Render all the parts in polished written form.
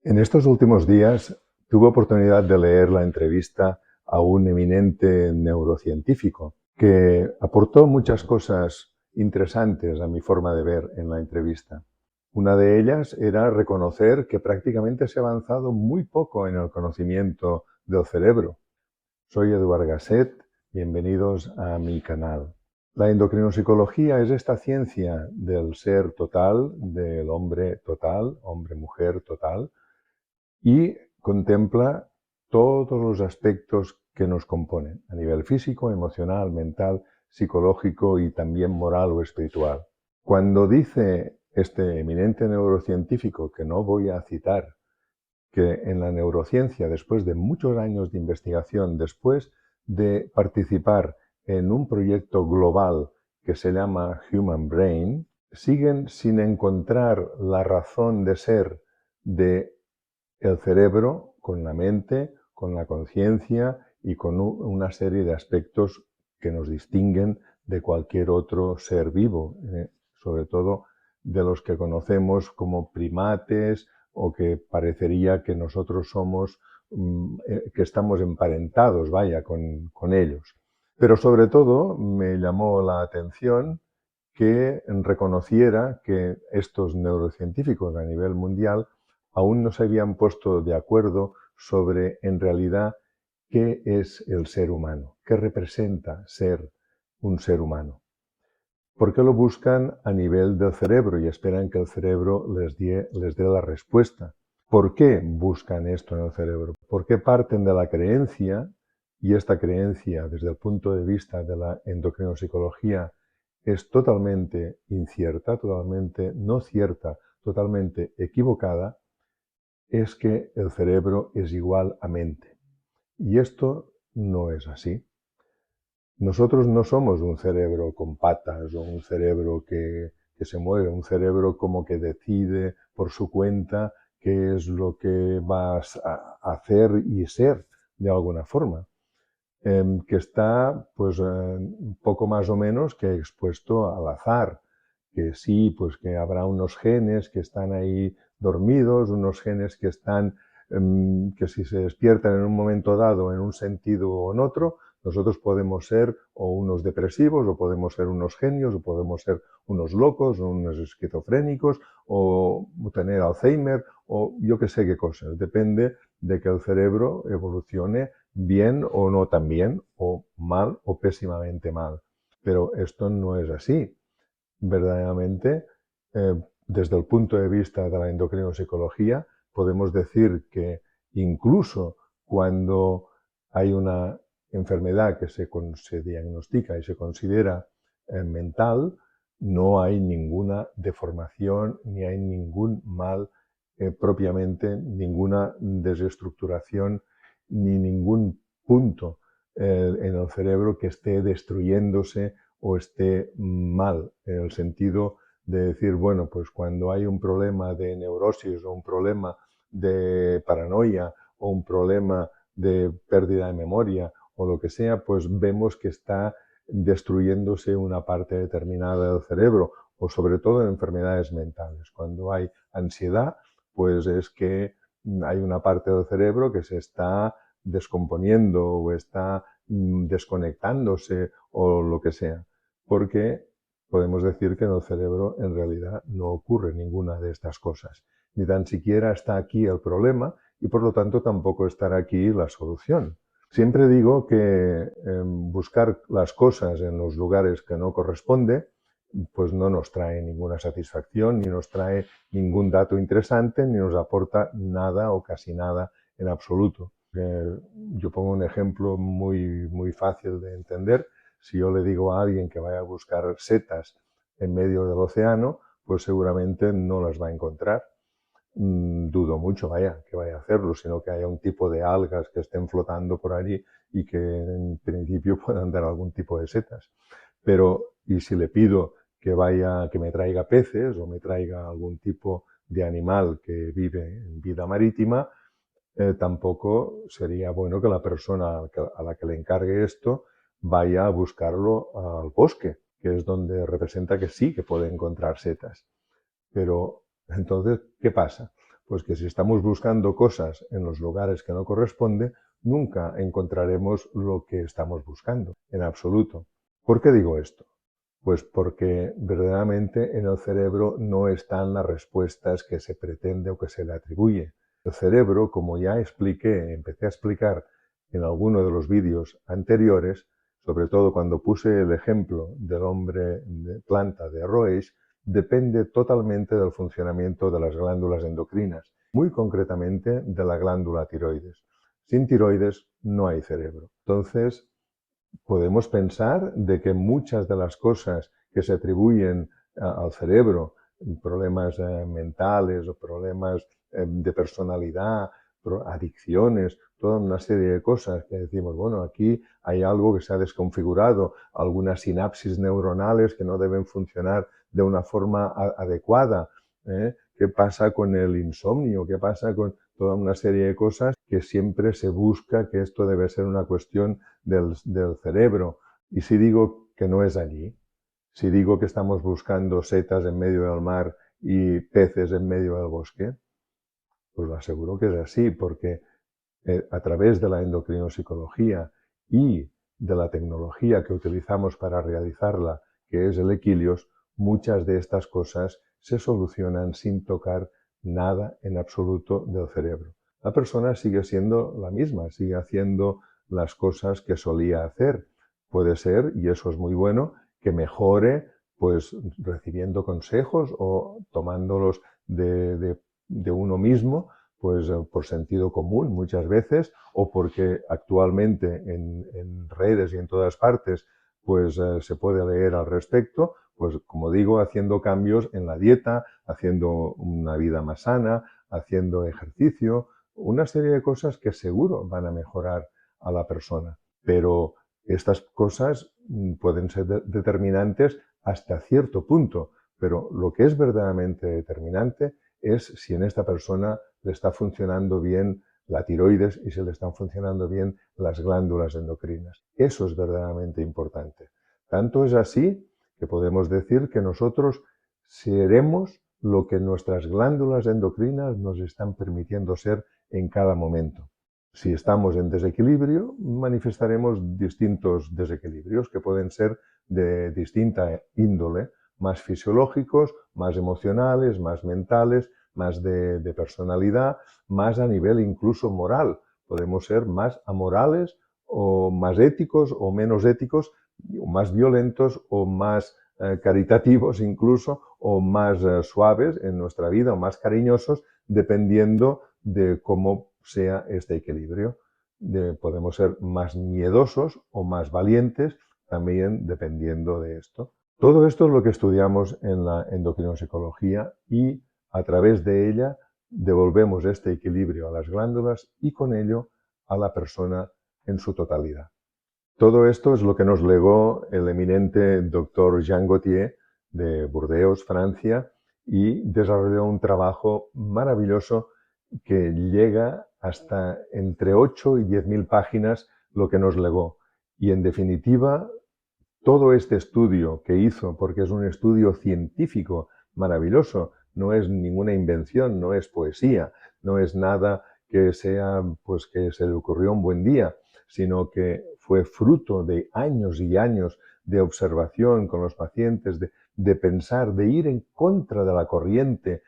En estos últimos días tuve oportunidad de leer la entrevista a un eminente neurocientífico que aportó muchas cosas interesantes a mi forma de ver en la entrevista. Una de ellas era reconocer que prácticamente se ha avanzado muy poco en el conocimiento del cerebro. Soy Eduard Gasset, bienvenidos a mi canal. La endocrinopsicología es esta ciencia del ser total, del hombre total, hombre-mujer total, y contempla todos los aspectos que nos componen, a nivel físico, emocional, mental, psicológico y también moral o espiritual. Cuando dice este eminente neurocientífico, que no voy a citar, que en la neurociencia, después de muchos años de investigación, después de participar en un proyecto global que se llama Human Brain, siguen sin encontrar la razón de ser de el cerebro con la mente, con la conciencia y con una serie de aspectos que nos distinguen de cualquier otro ser vivo, sobre todo de los que conocemos como primates o que parecería que nosotros somos, que estamos emparentados, vaya, con ellos. Pero sobre todo me llamó la atención que reconociera que estos neurocientíficos a nivel mundial aún no se habían puesto de acuerdo sobre, en realidad, qué es el ser humano, qué representa ser un ser humano. ¿Por qué lo buscan a nivel del cerebro y esperan que el cerebro les dé la respuesta? ¿Por qué buscan esto en el cerebro? ¿Por qué parten de la creencia? Y esta creencia, desde el punto de vista de la endocrinopsicología, es totalmente incierta, totalmente no cierta, totalmente equivocada, es que el cerebro es igual a mente. Y esto no es así. Nosotros no somos un cerebro con patas o un cerebro que se mueve, un cerebro como que decide por su cuenta qué es lo que va a hacer y ser de alguna forma. Que está pues un poco más o menos que expuesto al azar, que sí, pues que habrá unos genes que están ahí dormidos, unos genes que están, que si se despiertan en un momento dado en un sentido o en otro, nosotros podemos ser o unos depresivos, o podemos ser unos genios, o podemos ser unos locos, o unos esquizofrénicos, o tener Alzheimer, o yo qué sé qué cosas. Depende de que el cerebro evolucione bien o no tan bien, o mal o pésimamente mal. Pero esto no es así. Verdaderamente, desde el punto de vista de la endocrinopsicología, podemos decir que incluso cuando hay una enfermedad que se diagnostica y se considera mental, no hay ninguna deformación ni hay ningún mal propiamente, ninguna desestructuración ni ningún punto en el cerebro que esté destruyéndose o esté mal, en el sentido de decir, bueno, pues cuando hay un problema de neurosis o un problema de paranoia o un problema de pérdida de memoria o lo que sea, pues vemos que está destruyéndose una parte determinada del cerebro, o sobre todo en enfermedades mentales. Cuando hay ansiedad, pues es que hay una parte del cerebro que se está descomponiendo o está desconectándose o lo que sea, porque podemos decir que en el cerebro en realidad no ocurre ninguna de estas cosas, ni tan siquiera está aquí el problema y por lo tanto tampoco estará aquí la solución. Siempre digo que buscar las cosas en los lugares que no corresponde, pues no nos trae ninguna satisfacción, ni nos trae ningún dato interesante, ni nos aporta nada o casi nada en absoluto. Yo pongo un ejemplo muy fácil de entender. Si yo le digo a alguien que vaya a buscar setas en medio del océano, pues seguramente no las va a encontrar. Dudo mucho, vaya, que vaya a hacerlo, sino que haya un tipo de algas que estén flotando por allí y que en principio puedan dar algún tipo de setas. Pero, y si le pido que vaya, que me traiga peces o me traiga algún tipo de animal que vive en vida marítima, tampoco sería bueno que la persona a la que le encargue esto vaya a buscarlo al bosque, que es donde representa que sí que puede encontrar setas. Pero entonces, ¿qué pasa? Pues que si estamos buscando cosas en los lugares que no corresponde, nunca encontraremos lo que estamos buscando, en absoluto. ¿Por qué digo esto? Pues porque verdaderamente en el cerebro no están las respuestas que se pretende o que se le atribuye. El cerebro, como ya empecé a explicar en alguno de los vídeos anteriores, sobre todo cuando puse el ejemplo del hombre de planta de Roesch, depende totalmente del funcionamiento de las glándulas endocrinas, muy concretamente de la glándula tiroides. Sin tiroides no hay cerebro. Entonces, podemos pensar de que muchas de las cosas que se atribuyen al cerebro, problemas mentales o problemas de personalidad, adicciones, toda una serie de cosas que decimos, bueno, aquí hay algo que se ha desconfigurado, algunas sinapsis neuronales que no deben funcionar de una forma adecuada. ¿Qué pasa con el insomnio? ¿Qué pasa con toda una serie de cosas que siempre se busca que esto debe ser una cuestión del cerebro? Y si digo que no es allí, si digo que estamos buscando setas en medio del mar y peces en medio del bosque, pues lo aseguro que es así, porque a través de la endocrinopsicología y de la tecnología que utilizamos para realizarla, que es el Equilios, muchas de estas cosas se solucionan sin tocar nada en absoluto del cerebro. La persona sigue siendo la misma, sigue haciendo las cosas que solía hacer. Puede ser, y eso es muy bueno, que mejore pues recibiendo consejos o tomándolos de uno mismo, pues por sentido común muchas veces, o porque actualmente en redes y en todas partes pues se puede leer al respecto, pues como digo, haciendo cambios en la dieta, haciendo una vida más sana, haciendo ejercicio, una serie de cosas que seguro van a mejorar a la persona. Pero estas cosas pueden ser determinantes hasta cierto punto, pero lo que es verdaderamente determinante es si en esta persona le está funcionando bien la tiroides y si le están funcionando bien las glándulas endocrinas. Eso es verdaderamente importante. Tanto es así que podemos decir que nosotros seremos lo que nuestras glándulas endocrinas nos están permitiendo ser en cada momento. Si estamos en desequilibrio, manifestaremos distintos desequilibrios que pueden ser de distinta índole, más fisiológicos, más emocionales, más mentales, más de personalidad, más a nivel incluso moral. Podemos ser más amorales o más éticos o menos éticos, o más violentos o más caritativos incluso, o más suaves en nuestra vida o más cariñosos, dependiendo de cómo sea este equilibrio. Podemos ser más miedosos o más valientes, también dependiendo de esto. Todo esto es lo que estudiamos en la endocrinopsicología y a través de ella devolvemos este equilibrio a las glándulas y con ello a la persona en su totalidad. Todo esto es lo que nos legó el eminente doctor Jean Gauthier de Burdeos, Francia, y desarrolló un trabajo maravilloso que llega hasta entre 8 y 10.000 páginas, lo que nos legó. Y en definitiva, todo este estudio que hizo, porque es un estudio científico maravilloso, no es ninguna invención, no es poesía, no es nada que sea, pues que se le ocurrió un buen día, sino que fue fruto de años y años de observación con los pacientes, de pensar, de ir en contra de la corriente.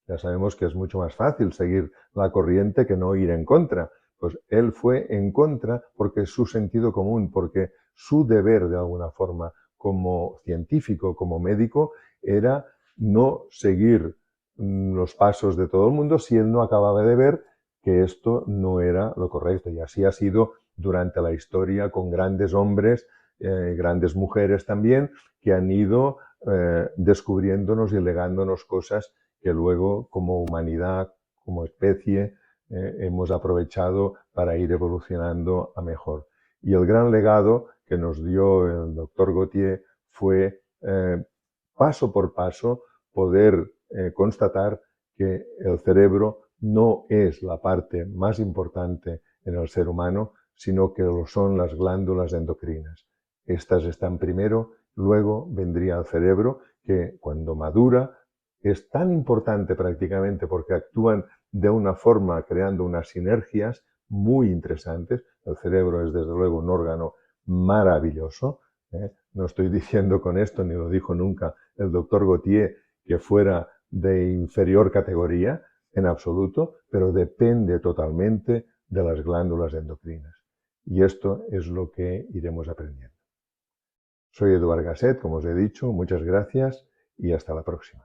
Ya sabemos que es mucho más fácil seguir la corriente que no ir en contra. Pues él fue en contra porque es su sentido común, porque su deber de alguna forma como científico, como médico, era no seguir los pasos de todo el mundo si él no acababa de ver que esto no era lo correcto. Y así ha sido durante la historia con grandes hombres, grandes mujeres también, que han ido descubriéndonos y legándonos cosas que luego como humanidad, como especie, hemos aprovechado para ir evolucionando a mejor. Y el gran legado que nos dio el doctor Gauthier fue paso por paso poder constatar que el cerebro no es la parte más importante en el ser humano, sino que lo son las glándulas endocrinas. Estas están primero, luego vendría el cerebro, que cuando madura es tan importante prácticamente porque actúan de una forma creando unas sinergias muy interesantes. El cerebro es desde luego un órgano maravilloso. No estoy diciendo con esto, ni lo dijo nunca el doctor Gautier, que fuera de inferior categoría en absoluto, pero depende totalmente de las glándulas endocrinas. Y esto es lo que iremos aprendiendo. Soy Eduard Gasset, como os he dicho, muchas gracias y hasta la próxima.